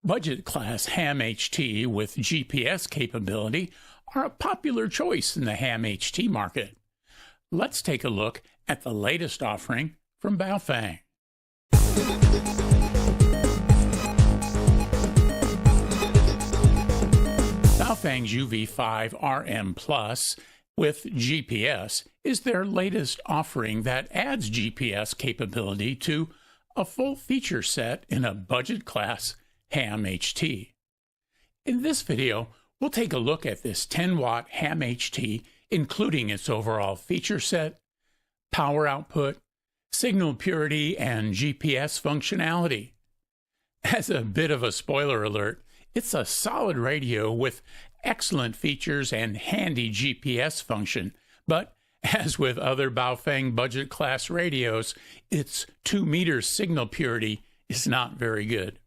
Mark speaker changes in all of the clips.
Speaker 1: Budget class ham HT with GPS capability are a popular choice in the ham HT market. Let's take a look at the latest offering from BaoFeng. BaoFeng's UV-5RM Plus with GPS is their latest offering that adds GPS capability to a full feature set in a budget class ham HT. In this video, we'll take a look at this 10-watt ham HT, including its overall feature set, power output, signal purity, and GPS functionality. As a bit of a spoiler alert, it's a solid radio with excellent features and handy GPS function, but as with other BaoFeng budget class radios, its 2 meters signal purity is not very good.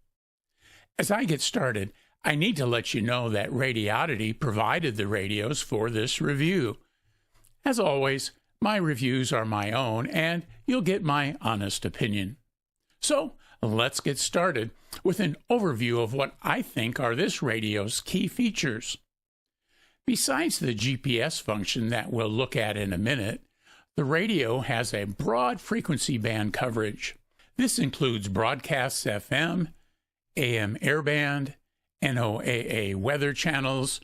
Speaker 1: As I get started, I need to let you know that Radioddity provided the radios for this review. As always, my reviews are my own, and you'll get my honest opinion. So, let's get started with an overview of what I think are this radio's key features. Besides the GPS function that we'll look at in a minute, the radio has a broad frequency band coverage. This includes broadcasts FM, AM airband, NOAA weather channels,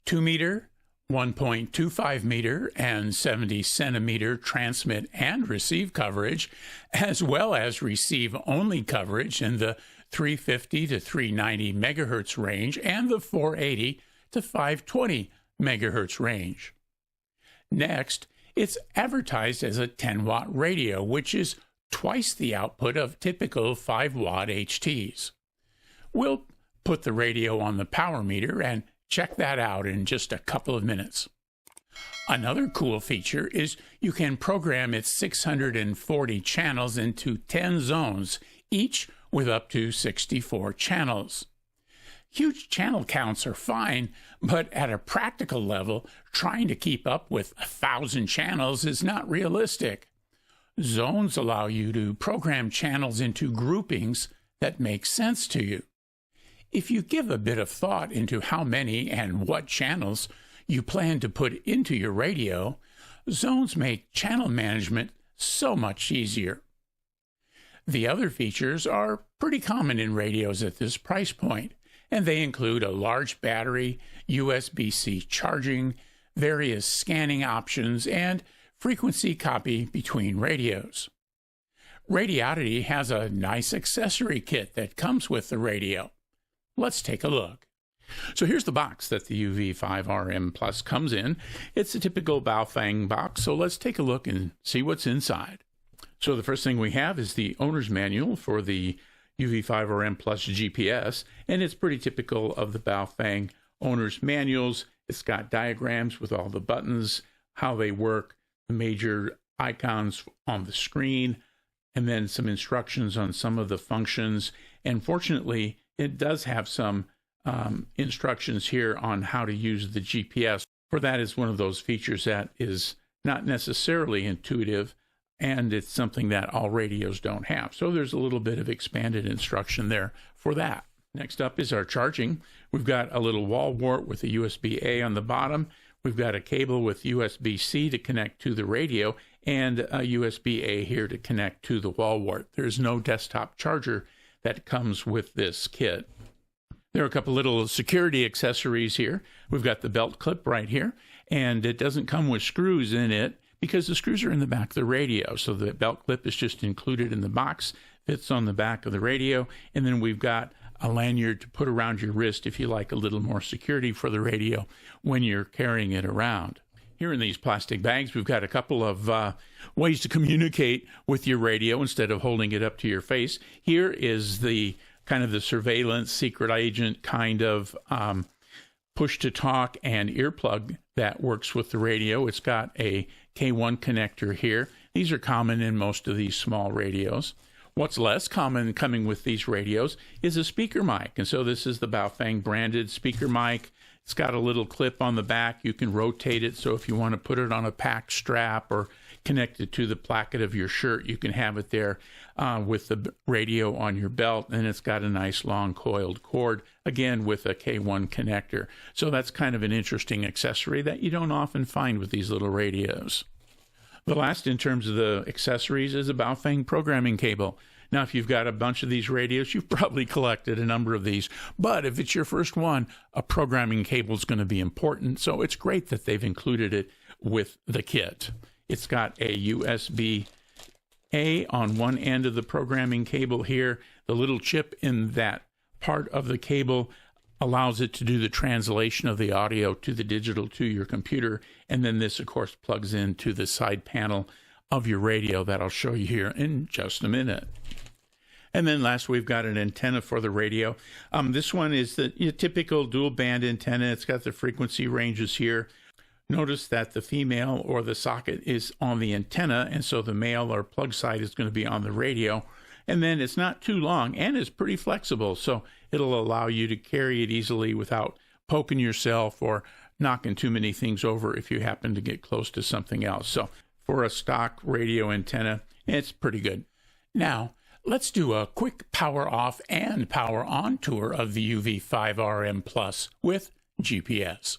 Speaker 1: 2 meter, 1.25 meter, and 70 centimeter transmit and receive coverage, as well as receive-only coverage in the 350 to 390 megahertz range and the 480 to 520 megahertz range. Next, it's advertised as a 10-watt radio, which is twice the output of typical 5-watt HTs. We'll put the radio on the power meter and check that out in just a couple of minutes. Another cool feature is you can program its 640 channels into 10 zones, each with up to 64 channels. Huge channel counts are fine, but at a practical level, trying to keep up with 1,000 channels is not realistic. Zones allow you to program channels into groupings that make sense to you. If you give a bit of thought into how many and what channels you plan to put into your radio, zones make channel management so much easier. The other features are pretty common in radios at this price point, and they include a large battery, USB-C charging, various scanning options, and frequency copy between radios. Radioddity has a nice accessory kit that comes with the radio. Let's take a look. So here's the box that the UV-5RM Plus comes in. It's a typical BaoFeng box, so let's take a look and see what's inside. So the first thing we have is the owner's manual for the UV-5RM Plus GPS, and it's pretty typical of the BaoFeng owner's manuals. It's got diagrams with all the buttons, how they work, the major icons on the screen, and then some instructions on some of the functions. And fortunately, it does have some instructions here on how to use the GPS, for that is one of those features that is not necessarily intuitive, and it's something that all radios don't have. So there's a little bit of expanded instruction there for that. Next up is our charging. We've got a little wall wart with a USB-A on the bottom. We've got a cable with USB-C to connect to the radio, and a USB-A here to connect to the wall wart. There's no desktop charger that comes with this kit. There are a couple little security accessories here. We've got the belt clip right here, and it doesn't come with screws in it because the screws are in the back of the radio. So the belt clip is just included in the box, fits on the back of the radio, and then we've got a lanyard to put around your wrist if you like a little more security for the radio when you're carrying it around. Here in these plastic bags, we've got a couple of ways to communicate with your radio instead of holding it up to your face. Here is the kind of the surveillance, secret agent kind of push-to-talk and earplug that works with the radio. It's got a K1 connector here. These are common in most of these small radios. What's less common coming with these radios is a speaker mic. And so this is the BaoFeng branded speaker mic. It's got a little clip on the back. You can rotate it, so if you want to put it on a pack strap or connected to the placket of your shirt. You can have it there with the radio on your belt, and it's got a nice long coiled cord, again with a K1 connector. So that's kind of an interesting accessory that you don't often find with these little radios. The last in terms of the accessories is a BaoFeng programming cable. Now, if you've got a bunch of these radios, you've probably collected a number of these. But if it's your first one, a programming cable is going to be important. So it's great that they've included it with the kit. It's got a USB-A on one end of the programming cable here. The little chip in that part of the cable allows it to do the translation of the audio to the digital to your computer. And then this, of course, plugs into the side panel of your radio that I'll show you here in just a minute. And then last, we've got an antenna for the radio. This one is the typical dual band antenna. It's got the frequency ranges here. Notice that the female or the socket is on the antenna, and so the male or plug side is going to be on the radio. And then it's not too long, and it's pretty flexible, so it'll allow you to carry it easily without poking yourself or knocking too many things over if you happen to get close to something else. So for a stock radio antenna, it's pretty good. Now, let's do a quick power off and power on tour of the UV-5RM Plus with GPS.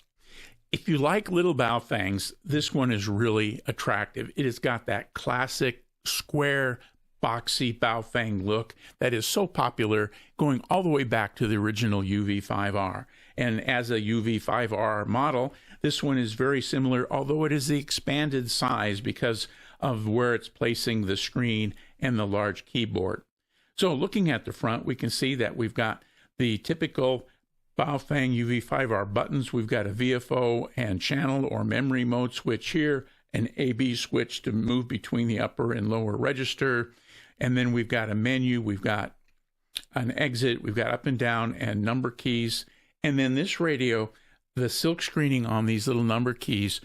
Speaker 1: If you like little BaoFeng's, this one is really attractive. It has got that classic square, boxy BaoFeng look that is so popular, going all the way back to the original UV-5R. And as a UV-5R model, this one is very similar, although it is the expanded size because of where it's placing the screen and the large keyboard. So looking at the front, we can see that we've got the typical BaoFeng UV-5R buttons. We've got a VFO and channel or memory mode switch here, an AB switch to move between the upper and lower register, and then we've got a menu, we've got an exit, we've got up and down and number keys. And then this radio, the silk screening on these little number keys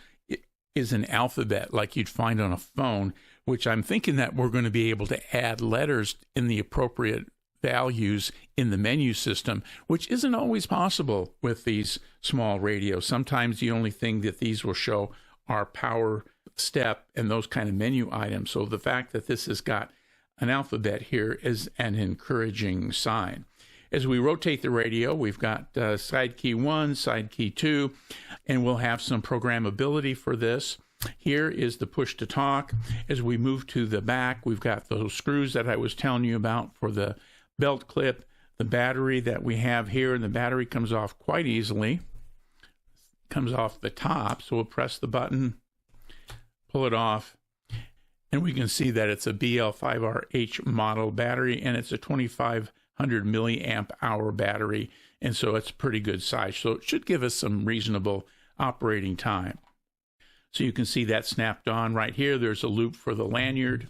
Speaker 1: is an alphabet like you'd find on a phone, which I'm thinking that we're going to be able to add letters in the appropriate values in the menu system, which isn't always possible with these small radios. Sometimes the only thing that these will show are power, step, and those kind of menu items. So the fact that this has got an alphabet here is an encouraging sign. As we rotate the radio, we've got side key 1, side key 2, and we'll have some programmability for this. Here is the push to talk. As we move to the back, we've got those screws that I was telling you about for the belt clip, the battery that we have here, and the battery comes off quite easily. Comes off the top, so we'll press the button, pull it off, and we can see that it's a BL5RH model battery, and it's a 2500 milliamp hour battery, and so it's a pretty good size. So it should give us some reasonable operating time. So you can see that snapped on right here. There's a loop for the lanyard.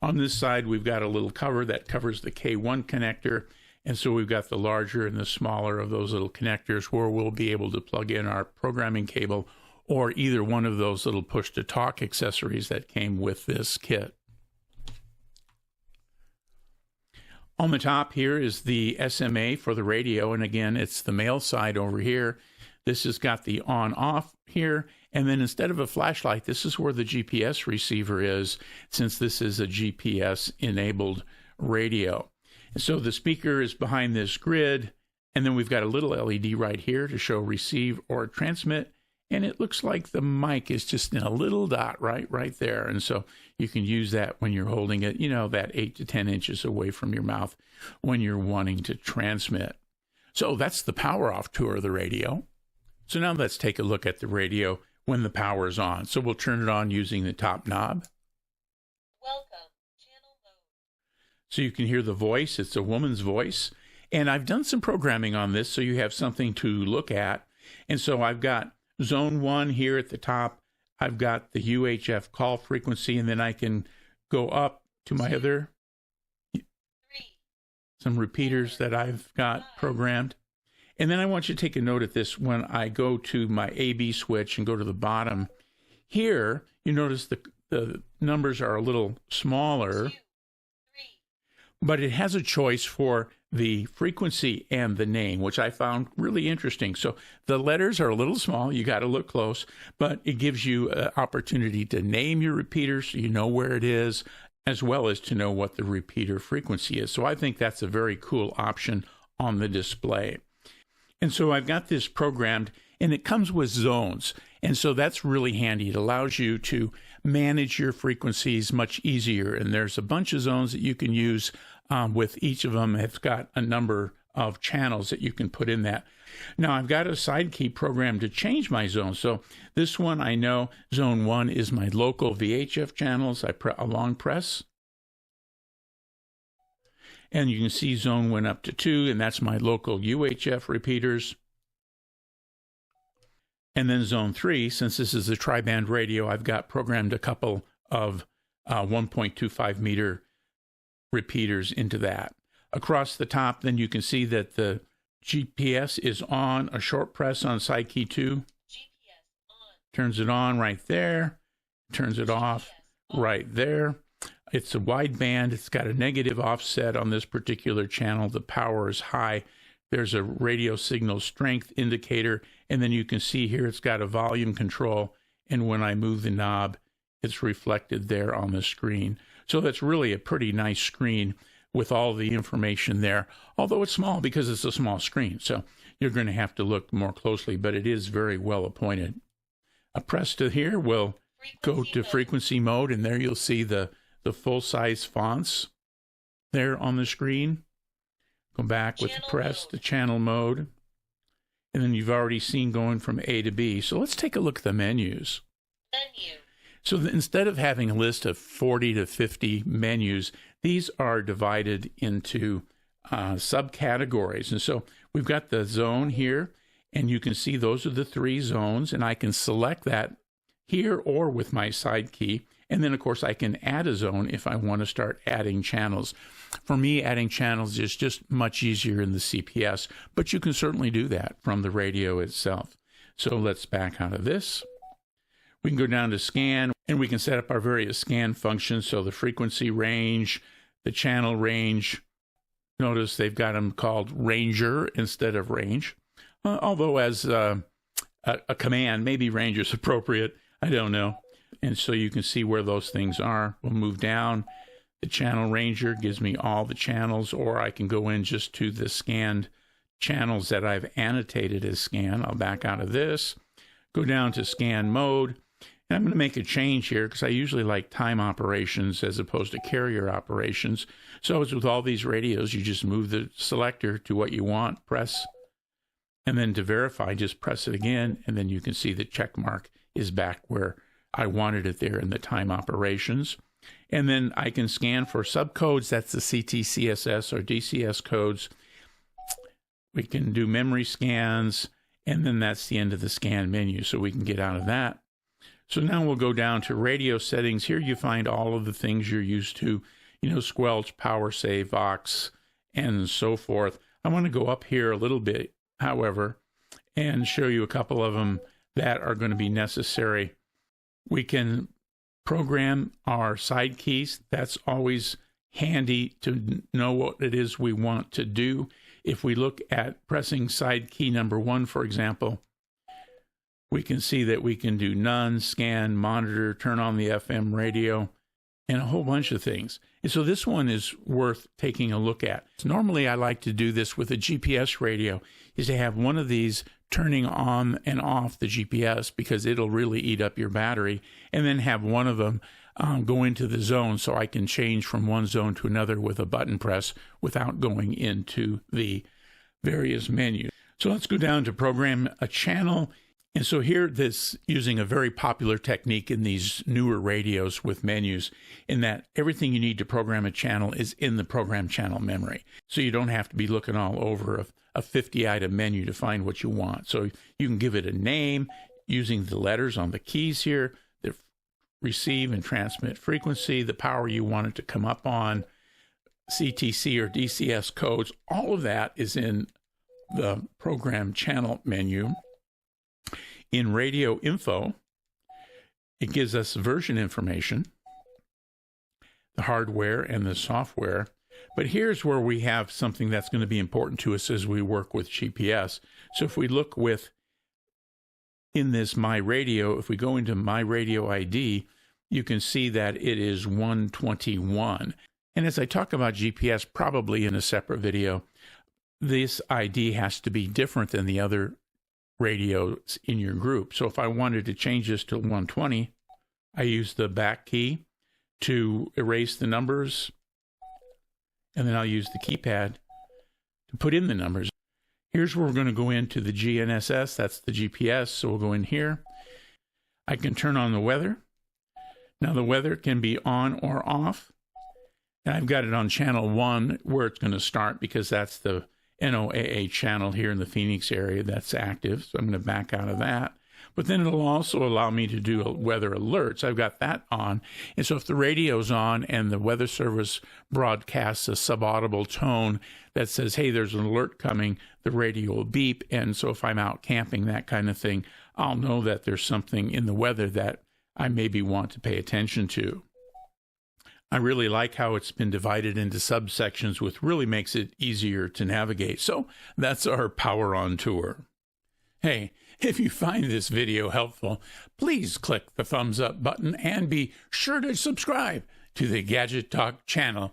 Speaker 1: On this side, we've got a little cover that covers the K1 connector. And so we've got the larger and the smaller of those little connectors where we'll be able to plug in our programming cable or either one of those little push-to-talk accessories that came with this kit. On the top here is the SMA for the radio. And again, it's the male side over here. This has got the on-off here. And then instead of a flashlight, this is where the GPS receiver is, since this is a GPS-enabled radio. And so the speaker is behind this grid, and then we've got a little LED right here to show receive or transmit, and it looks like the mic is just in a little dot right there. And so you can use that when you're holding it, you know, that 8 to 10 inches away from your mouth when you're wanting to transmit. So that's the power off tour of the radio. So now let's take a look at the radio when the power is on. So we'll turn it on using the top knob.
Speaker 2: Welcome, channel mode.
Speaker 1: So you can hear the voice. It's a woman's voice. And I've done some programming on this so you have something to look at. And so I've got zone 1 here at the top. I've got the UHF call frequency, and then I can go up to my other some repeaters that I've got programmed. And then I want you to take a note of this when I go to my AB switch and go to the bottom. Here, you notice the numbers are a little smaller.
Speaker 2: 2, 3,
Speaker 1: but it has a choice for the frequency and the name, which I found really interesting. So the letters are a little small. You got to look close, but it gives you an opportunity to name your repeater so you know where it is, as well as to know what the repeater frequency is. So I think that's a very cool option on the display. And so I've got this programmed, and it comes with zones. And so that's really handy. It allows you to manage your frequencies much easier. And there's a bunch of zones that you can use with each of them. It's got a number of channels that you can put in that. Now, I've got a side key program to change my zone. So this one, I know zone 1 is my local VHF channels. I a long press. And you can see zone went up to 2, and that's my local UHF repeaters. And then zone 3, since this is a tri-band radio, I've got programmed a couple of 1.25 meter repeaters into that. Across the top, then you can see that the GPS is on, a short press on side key 2.
Speaker 2: GPS on.
Speaker 1: Turns it on right there. Turns it off right there. It's a wide band. It's got a negative offset on this particular channel. The power is high. There's a radio signal strength indicator, and then you can see here it's got a volume control, and when I move the knob, it's reflected there on the screen. So that's really a pretty nice screen with all the information there, although it's small because it's a small screen, so you're going to have to look more closely, but it is very well appointed. A press to here will go to frequency mode, and there you'll see the full-size fonts there on the screen. Go back with the press to channel mode. And then you've already seen going from A to B. So let's take a look at the menus.
Speaker 2: Menu.
Speaker 1: So instead of having a list of 40 to 50 menus, these are divided into subcategories. And so we've got the zone here, and you can see those are the 3 zones, and I can select that here or with my side key. And then, of course, I can add a zone if I want to start adding channels. For me, adding channels is just much easier in the CPS, but you can certainly do that from the radio itself. So let's back out of this. We can go down to scan, and we can set up our various scan functions. So the frequency range, the channel range. Notice they've got them called Ranger instead of range. Although as a command, maybe range is appropriate. I don't know. And so you can see where those things are. We'll move down. The channel ranger gives me all the channels, or I can go in just to the scanned channels that I've annotated as scan. I'll back out of this, go down to scan mode, and I'm going to make a change here because I usually like time operations as opposed to carrier operations. So as with all these radios, you just move the selector to what you want, press, and then to verify, just press it again, and then you can see the check mark is back where I wanted it there in the time operations. And then I can scan for subcodes. That's the CT, CSS, or DCS codes. We can do memory scans, and then that's the end of the scan menu, so we can get out of that. So now we'll go down to radio settings. Here you find all of the things you're used to, squelch, power save, Vox, and so forth. I want to go up here a little bit, however, and show you a couple of them that are going to be necessary. We can program our side keys. That's always handy to know what it is we want to do. If we look at pressing side key number 1, for example, we can see that we can do none, scan, monitor, turn on the FM radio, and a whole bunch of things. And so this one is worth taking a look at. Normally, I like to do this with a GPS radio, is to have one of these turning on and off the GPS because it'll really eat up your battery, and then have one of them go into the zone so I can change from one zone to another with a button press without going into the various menus. So let's go down to program a channel. And so here, this using a very popular technique in these newer radios with menus, in that everything you need to program a channel is in the program channel memory. So you don't have to be looking all over a 50-item menu to find what you want. So you can give it a name using the letters on the keys here, the receive and transmit frequency, the power you want it to come up on, CTC or DCS codes. All of that is in the program channel menu. In radio info, it gives us version information, the hardware and the software. But here's where we have something that's going to be important to us as we work with GPS. So if we look in this My Radio, if we go into My Radio ID, you can see that it is 121. And as I talk about GPS, probably in a separate video, this ID has to be different than the other radios in your group. So if I wanted to change this to 120, I use the back key to erase the numbers, and then I'll use the keypad to put in the numbers. Here's where we're going to go into the GNSS, that's the GPS, so we'll go in here. I can turn on the weather. Now the weather can be on or off. And I've got it on channel 1 where it's going to start because that's the NOAA channel here in the Phoenix area that's active. So I'm going to back out of that. But then it'll also allow me to do weather alerts. I've got that on. And so if the radio's on and the Weather Service broadcasts a subaudible tone that says, hey, there's an alert coming, the radio will beep. And so if I'm out camping, that kind of thing, I'll know that there's something in the weather that I maybe want to pay attention to. I really like how it's been divided into subsections, which really makes it easier to navigate. So that's our Power On tour. Hey, if you find this video helpful, please click the thumbs up button and be sure to subscribe to the Gadget Talk channel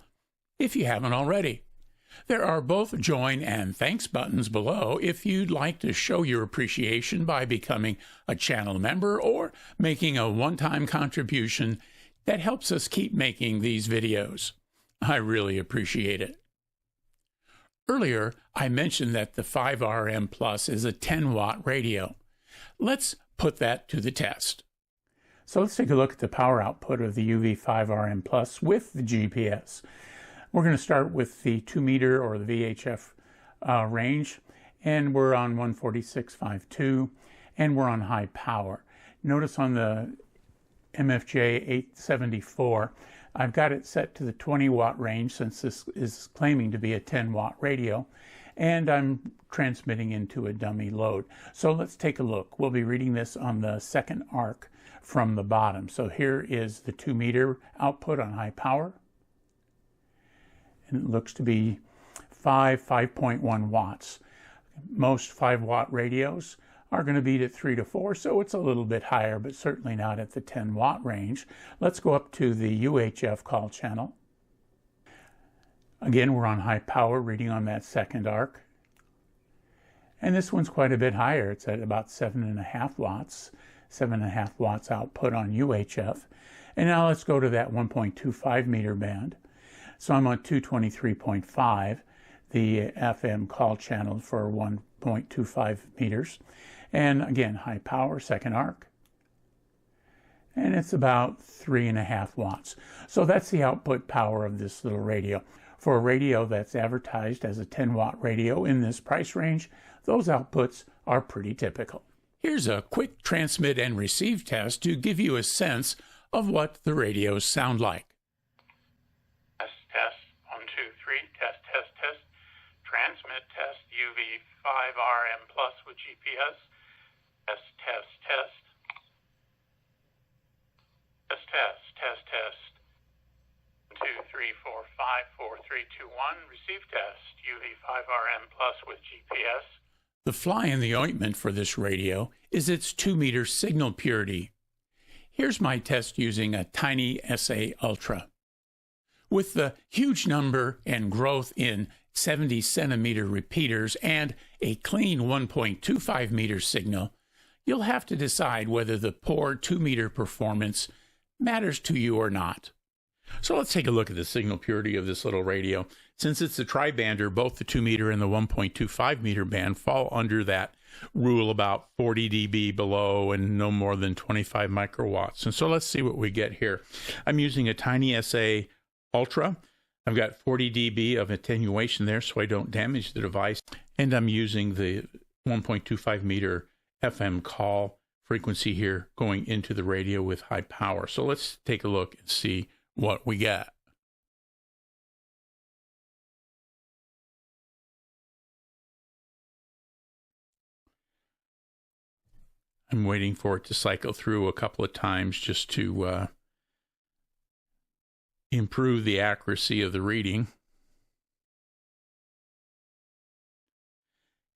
Speaker 1: if you haven't already. There are both join and thanks buttons below if you'd like to show your appreciation by becoming a channel member or making a one-time contribution that helps us keep making these videos. I really appreciate it. Earlier, I mentioned that the 5RM Plus is a 10-watt radio. Let's put that to the test. So let's take a look at the power output of the UV-5RM Plus with the GPS. We're going to start with the 2-meter or the VHF range, and we're on 146.52, and we're on high power. Notice on the MFJ 874, I've got it set to the 20-watt range since this is claiming to be a 10-watt radio, and I'm transmitting into a dummy load. So let's take a look. We'll be reading this on the second arc from the bottom. So here is the 2-meter output on high power, and it looks to be 5.1 watts. Most 5-watt radios are going to be at 3 to 4, so it's a little bit higher, but certainly not at the 10-watt range. Let's go up to the UHF call channel. Again, we're on high power, reading on that second arc. And this one's quite a bit higher. It's at about 7.5 watts, 7.5 watts output on UHF. And now let's go to that 1.25 meter band. So I'm on 223.5, the FM call channel for 1.25 meters. And again, high power, second arc. And it's about 3.5 watts. So that's the output power of this little radio. For a radio that's advertised as a 10-watt radio in this price range, those outputs are pretty typical. Here's a quick transmit and receive test to give you a sense of what the radios sound like. Test, 1, 2, 3, test, test, test. Transmit test, UV-5RM Plus with GPS. Test, test, test. Test, test, test, test. 2, 3, 4, 5, 4, 3, 2, 1. Receive test, UV-5RM Plus with GPS. The fly in the ointment for this radio is its 2-meter signal purity. Here's my test using a tiny SA Ultra. With the huge number and growth in 70-centimeter repeaters and a clean 1.25 meter signal, you'll have to decide whether the poor 2-meter performance matters to you or not. So let's take a look at the signal purity of this little radio. Since it's a tri-bander, both the 2-meter and the 1.25 meter band fall under that rule about 40 dB below and no more than 25 microwatts. And so let's see what we get here. I'm using a tiny SA Ultra. I've got 40 dB of attenuation there so I don't damage the device. And I'm using the 1.25 meter FM call frequency here going into the radio with high power. So let's take a look and see what we got. I'm waiting for it to cycle through a couple of times just to improve the accuracy of the reading.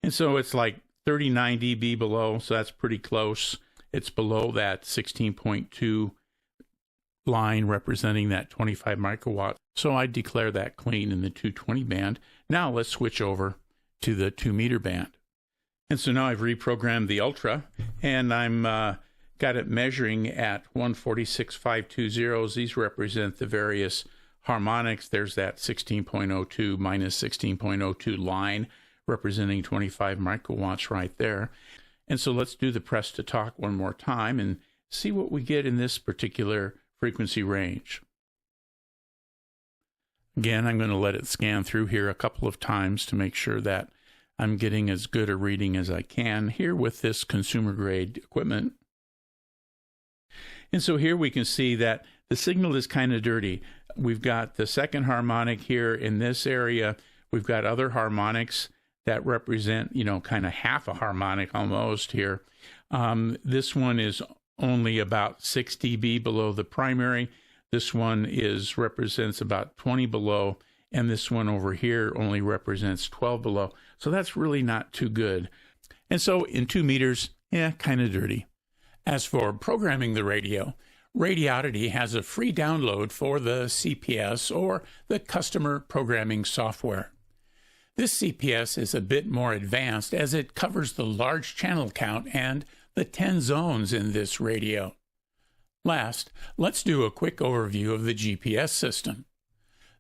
Speaker 1: And so it's like 39 dB below, so that's pretty close. It's below that 16.2 line representing that 25 microwatt. So I declare that clean in the 220 band. Now let's switch over to the 2 meter band. And so now I've reprogrammed the Ultra, and I'm got it measuring at 146.520. These represent the various harmonics. There's that 16.02 minus 16.02 line representing 25 microwatts right there. And so let's do the press to talk one more time and see what we get in this particular frequency range. Again, I'm going to let it scan through here a couple of times to make sure that I'm getting as good a reading as I can here with this consumer grade equipment. And so here we can see that the signal is kind of dirty. We've got the second harmonic here in this area. We've got other harmonics that represent, kind of half a harmonic almost here. This one is only about 6 dB below the primary. This one represents about 20 below, and this one over here only represents 12 below. So that's really not too good. And so in 2 meters, kind of dirty. As for programming the radio, Radioddity has a free download for the CPS or the customer programming software. This CPS is a bit more advanced as it covers the large channel count and the 10 zones in this radio. Last, let's do a quick overview of the GPS system.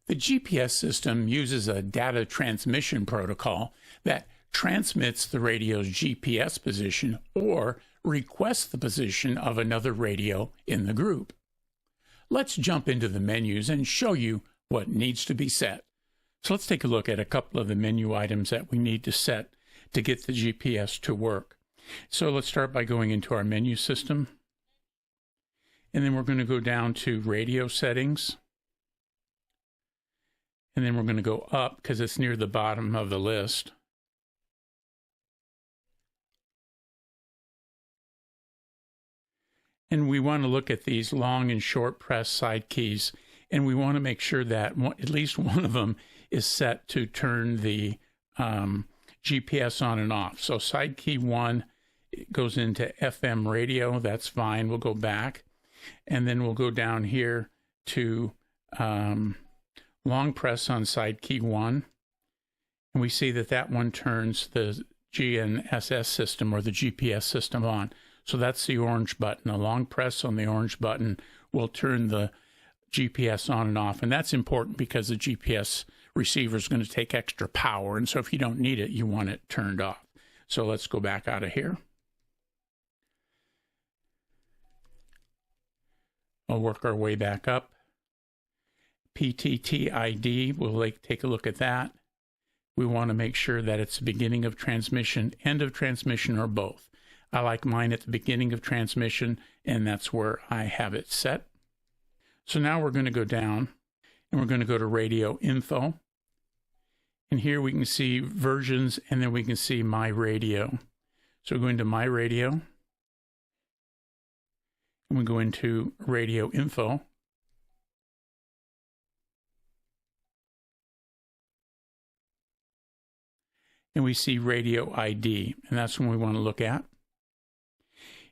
Speaker 1: The GPS system uses a data transmission protocol that transmits the radio's GPS position or requests the position of another radio in the group. Let's jump into the menus and show you what needs to be set. So let's take a look at a couple of the menu items that we need to set to get the GPS to work. So let's start by going into our menu system. And then we're going to go down to radio settings. And then we're going to go up because it's near the bottom of the list. And we want to look at these long and short press side keys. And we want to make sure that at least one of them is set to turn the GPS on and off. So side key 1 goes into FM radio. That's fine. We'll go back. And then we'll go down here to long press on side key 1. And we see that that one turns the GNSS system or the GPS system on. So that's the orange button. A long press on the orange button will turn the GPS on and off. And that's important because the GPS receiver is going to take extra power. And so if you don't need it, you want it turned off. So let's go back out of here. We'll work our way back up. PTTID, we'll take a look at that. We want to make sure that it's the beginning of transmission, end of transmission, or both. I like mine at the beginning of transmission, and that's where I have it set. So now we're going to go down, and we're going to go to radio info. And here we can see versions, and then we can see my radio. So we're going to my radio. And we go into radio info. And we see radio ID, and that's what we want to look at.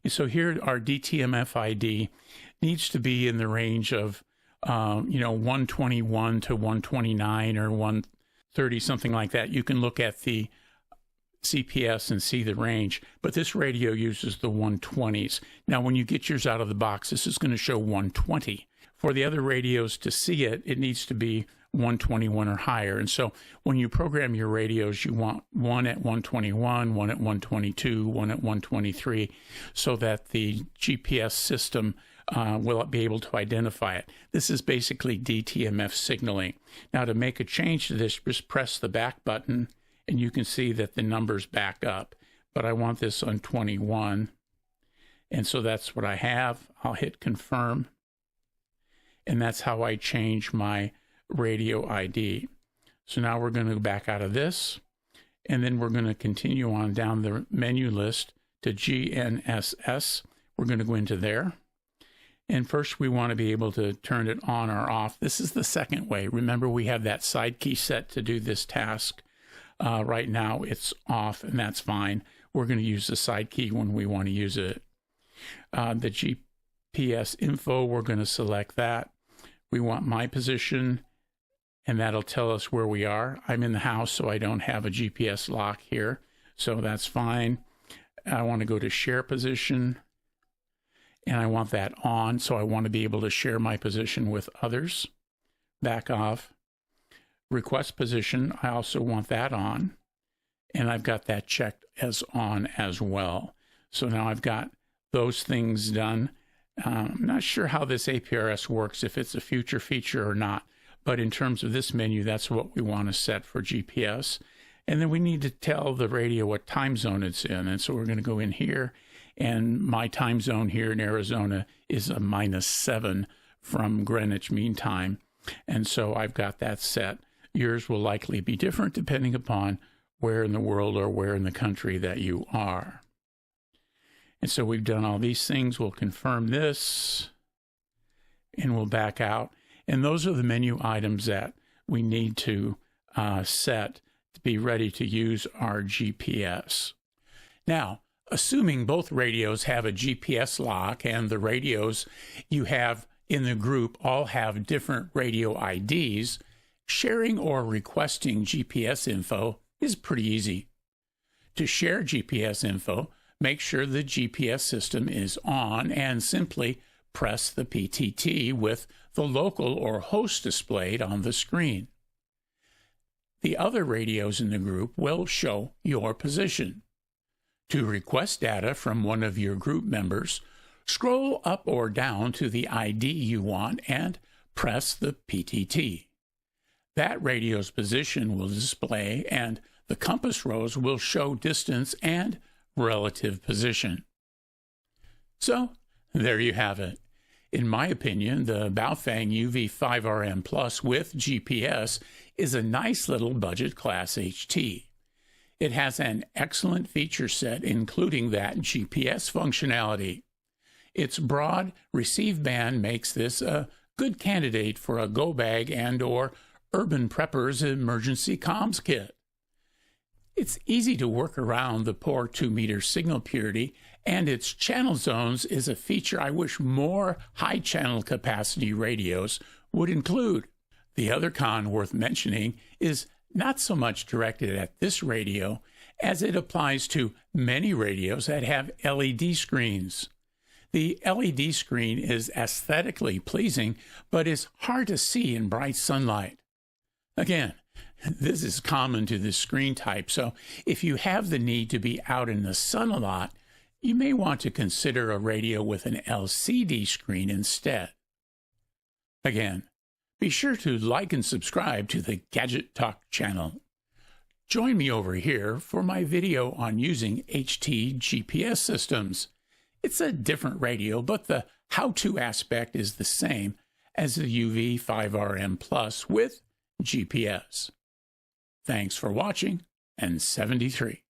Speaker 1: And so here our DTMF ID needs to be in the range of 121 to 129 or 130, something like that. You can look at the CPS and see the range, but this radio uses the 120s. Now, when you get yours out of the box, this is going to show 120. For the other radios to see it, it needs to be 121 or higher. And so when you program your radios, you want one at 121, one at 122, one at 123, so that the GPS system will be able to identify it. This is basically DTMF signaling. Now, to make a change to this, just press the back button, and you can see that the numbers back up. But I want this on 21, and so that's what I have. I'll hit confirm, and that's how I change my radio ID. So now we're going to go back out of this, and then we're going to continue on down the menu list to GNSS. We're going to go into there. And first we want to be able to turn it on or off. This is the second way. Remember, we have that side key set to do this task. Right now it's off, and that's fine. We're going to use the side key when we want to use it. The GPS info, we're going to select that. We want my position, and that'll tell us where we are. I'm in the house, so I don't have a GPS lock here, so that's fine. I want to go to share position, and I want that on, so I want to be able to share my position with others. Back off. Request position, I also want that on, and I've got that checked as on as well. So now I've got those things done. I'm not sure how this APRS works, if it's a future feature or not, but in terms of this menu, that's what we want to set for GPS. And then we need to tell the radio what time zone it's in, and so we're going to go in here, and my time zone here in Arizona is a -7 from Greenwich Mean Time, and so I've got that set. Yours will likely be different depending upon where in the world or where in the country that you are. And so we've done all these things. We'll confirm this, and we'll back out. And those are the menu items that we need to set to be ready to use our GPS. Now, assuming both radios have a GPS lock and the radios you have in the group all have different radio IDs, sharing or requesting GPS info is pretty easy. To share GPS info, make sure the GPS system is on and simply press the PTT with the local or host displayed on the screen. The other radios in the group will show your position. To request data from one of your group members, scroll up or down to the ID you want and press the PTT. That radio's position will display, and the compass rose will show distance and relative position. So, there you have it. In my opinion, the BaoFeng UV-5RM Plus with GPS is a nice little budget class HT. It has an excellent feature set, including that GPS functionality. Its broad receive band makes this a good candidate for a go bag and or urban prepper's emergency comms kit. It's easy to work around the poor 2-meter signal purity, and its channel zones is a feature I wish more high channel capacity radios would include. The other con worth mentioning is not so much directed at this radio as it applies to many radios that have LED screens. The LED screen is aesthetically pleasing, but is hard to see in bright sunlight. Again, this is common to this screen type, so if you have the need to be out in the sun a lot, you may want to consider a radio with an LCD screen instead. Again, be sure to like and subscribe to the Gadget Talk channel. Join me over here for my video on using HT GPS systems. It's a different radio, but the how-to aspect is the same as the UV-5RM Plus with GPS. Thanks for watching, and 73.